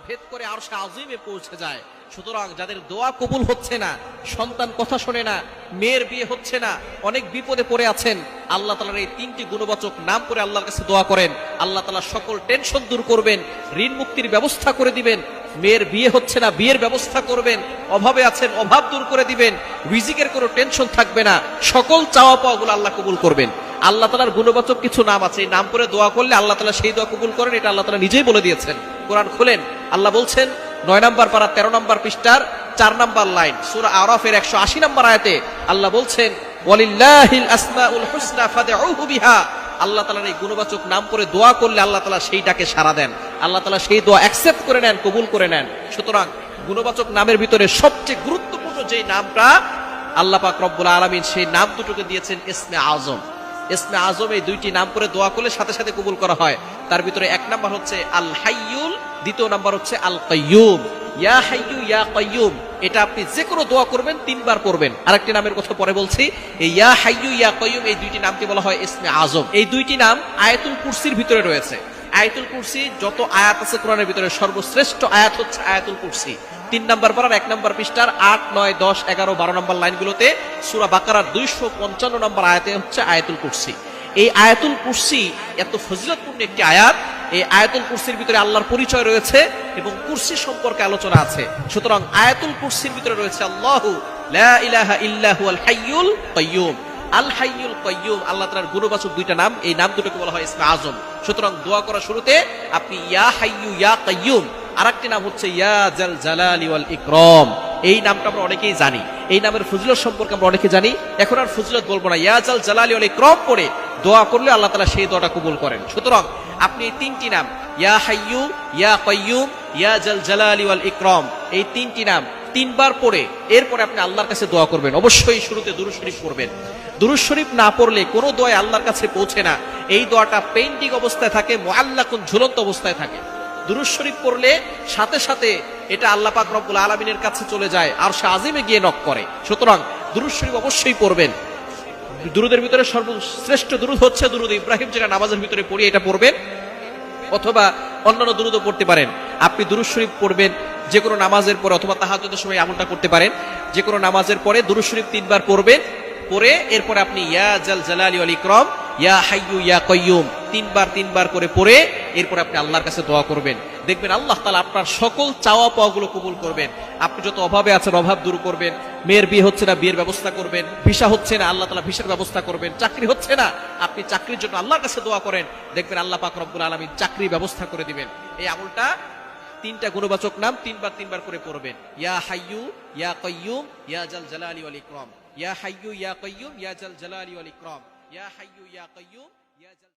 ভেদ করে আরশে আজিমে পৌঁছে যায়। সুতরাং যাদের দোয়া কবুল হচ্ছে না, সন্তান কথা শোনে না, মেয়ের বিয়ে হচ্ছে না, অনেক বিপদে পড়ে আছেন, আল্লাহ তাআলার এই তিনটি গুণবাচক নাম করে আল্লাহর কাছে দোয়া করেন, আল্লাহ তাআলা সকল টেনশন দূর করবেন, ঋণ মুক্তির ব্যবস্থা করে দিবেন। মেয়ের বিয়ে হচ্ছে না, বিয়ের ব্যবস্থা করবেন। অভাবে আছেন, অভাব দূর করে দিবেন। রিজিকের কোনো টেনশন থাকবে না। সকল চাওয়া পাওয়াগুলো আল্লাহ কবুল করবেন। আল্লাহ তাআলার গুণবাচক কিছু নাম আছে, এই নাম করে দোয়া করলে আল্লাহ তাআলা সেই দোয়া কবুল করেন। এটা আল্লাহ তাআলা নিজেই বলে দিয়েছেন। কোরআন খুলেন, আল্লাহ বলছেন 9 নম্বর পারা 13 নম্বর পৃষ্ঠার 4 নম্বর লাইন, সূরা আরাফের 180 নম্বর আয়াতে আল্লাহ বলছেন, ওয়ালিল্লাহিল আসমাউল হুসনা ফাদউহু বিহা। আল্লাহ তাআলার এই গুণবাচক নাম করে দোয়া করলে আল্লাহ তাআলা সেইটাকে সাড়া দেন, আল্লাহ তাআলা সেই দোয়া অ্যাকসেপ্ট করে নেন, কবুল করে নেন। সুতরাং গুণবাচক নামের ভিতরে সবচেয়ে গুরুত্বপূর্ণ যে নামটা আল্লাহ পাক রব্বুল আলামিন সেই নাম দুটোকে দিয়েছেন ইসমে আজম। ইসমে আজম এই দুইটি নাম করে দোয়া করলে সাথে সাথে কবুল করা হয়। তার ভিতরে 1 নাম্বার হচ্ছে আল হাইয়ুল, দ্বিতীয় নাম্বার হচ্ছে আল কাইয়ুম। ইয়া হাইয়ু ইয়া কাইয়ুম, এটা আপনি যে কোনো দোয়া করবেন 3 বার পড়বেন। আরেকটি নামের কথা পরে বলছি। এই ইয়া হাইয়ু ইয়া কাইয়ুম এই দুইটি নামকে বলা হয় ইসমে আজম। এই দুইটি নাম আয়াতুল কুরসির ভিতরে রয়েছে। আয়াতুল কুরসি যত আয়াত আছে কোরআনের ভিতরে সর্বশ্রেষ্ঠ আয়াত হচ্ছে আয়াতুল কুরসি। 3 নম্বর পারার 1 নম্বর পৃষ্ঠার 8, 9, 10, 11, 12 নম্বর লাইনগুলোতে সূরা বাকারার 255 নম্বর আয়াতে হচ্ছে আয়াতুল কুরসি। এই আয়াতুল কুরসি এত ফজিলতপূর্ণ একটি আয়াত। এই আয়াতুল কুরসির ভিতরে আল্লাহর পরিচয় রয়েছে এবং কুরসি সম্পর্কে আলোচনা আছে। সুতরাং আয়াতুল কুরসির ভিতরে রয়েছে আল্লাহু লা ইলাহা ইল্লা হুয়াল হাইয়ুল কাইয়ুম। আল হাইয়ুল কাইয়ুম আল্লাহ তাআলার গুণবাচক দুইটা নাম, এই নাম দুটোকে বলা হয় ইসমে আজম। সুতরাং দোয়া করার শুরুতে আপনি ইয়া হাইয়ু ইয়া কাইয়ুম, আরেকটি নাম হচ্ছে ইয়া জাল জালালি ওয়াল ইকরাম। এই নামটা আমরা অনেকেই জানি, এই নামের ফজিলত সম্পর্কে আমরা অনেকে জানি। এখন আর ফজিলত বলবো না, ইয়া জাল জালালি ওয়াল ইকরাম পড়ে দোয়া করলে আল্লাহ তাআলা সেই দোয়াটা কবুল করেন। সুতরাং আপনি এই তিনটি নাম ইয়া হাইয়ু ইয়া কাইয়ুম ইয়া জাল জালালি ওয়াল ইকরাম, এই তিনটি নাম 3 বার পড়ে এরপরে আপনি আল্লাহর কাছে দোয়া করবেন। অবশ্যই শুরুতে দুরূদ শরীফ পড়বেন। দুরূদ শরীফ না পড়লে কোনো দোয়া আল্লাহর কাছে পৌঁছে না। এই দোয়াটা পেইন্টিং অবস্থায় থাকে, মুআল্লাকুন ঝুলন্ত অবস্থায় থাকে। দুরূদ শরীফ পড়লে সাথে সাথে এটা আল্লাহ পাক রব্বুল আলামিনের কাছে চলে যায়, আরশে আজিমে গিয়ে নক করে। সুতরাং দুরূদ শরীফ অবশ্যই পড়বেন। দুরুদের ভিতরে সর্বশ্রেষ্ঠ দুরুদ হচ্ছে দুরুদ ইব্রাহিম, যেটা নামাজের ভিতরে পড়ি, এটা পড়বেন। অথবা অন্যান্য দুরুদও পড়তে পারেন। আপনি দুরূদ শরীফ পড়বেন যে কোনো নামাজের পরে, অথবা তাহাজ্জুদের সময় আমলটা করতে পারেন। যে কোনো নামাজের পরে দুরূদ শরীফ 3 বার পড়বেন, পরে এরপরে আপনি ইয়া জাল জালালি ওয়াল ইকরাম ইয়া হাইয়ু ইয়া কাইয়ুম 3 বার করে পড়ে এরপরে আপনি আল্লাহর কাছে দোয়া করবেন। দেখবেন আল্লাহ তাআলা আপনার সকল চাওয়া পাওয়াগুলো কবুল করবেন। আপনি যত অভাবে আছেন অভাব দূর করবেন। মেয়ের বিয়ে হচ্ছে না, বিয়ের ব্যবস্থা করবেন। ভিসা হচ্ছে না, আল্লাহ তাআলা ভিসার ব্যবস্থা করবেন। চাকরি হচ্ছে না, আপনি চাকরির জন্য আল্লাহর কাছে দোয়া করেন, দেখবেন আল্লাহ পাক রব্বুল আলামিন চাকরির ব্যবস্থা করে দিবেন। এই আমলটা 3টা গুণবাচক নাম 3 বার করে পড়বেন। ইয়া হাইয়ু ইয়া কাইয়ুম ইয়া জাল জালালি ওয়াল ইকরাম, ইয়া হাইয়ু ইয়া কাইয়ুম ইয়া জাল জালালি ওয়াল ইকরাম, ইয়া হাইয়ু ইয়া কাইয়ুম ইয়া জাল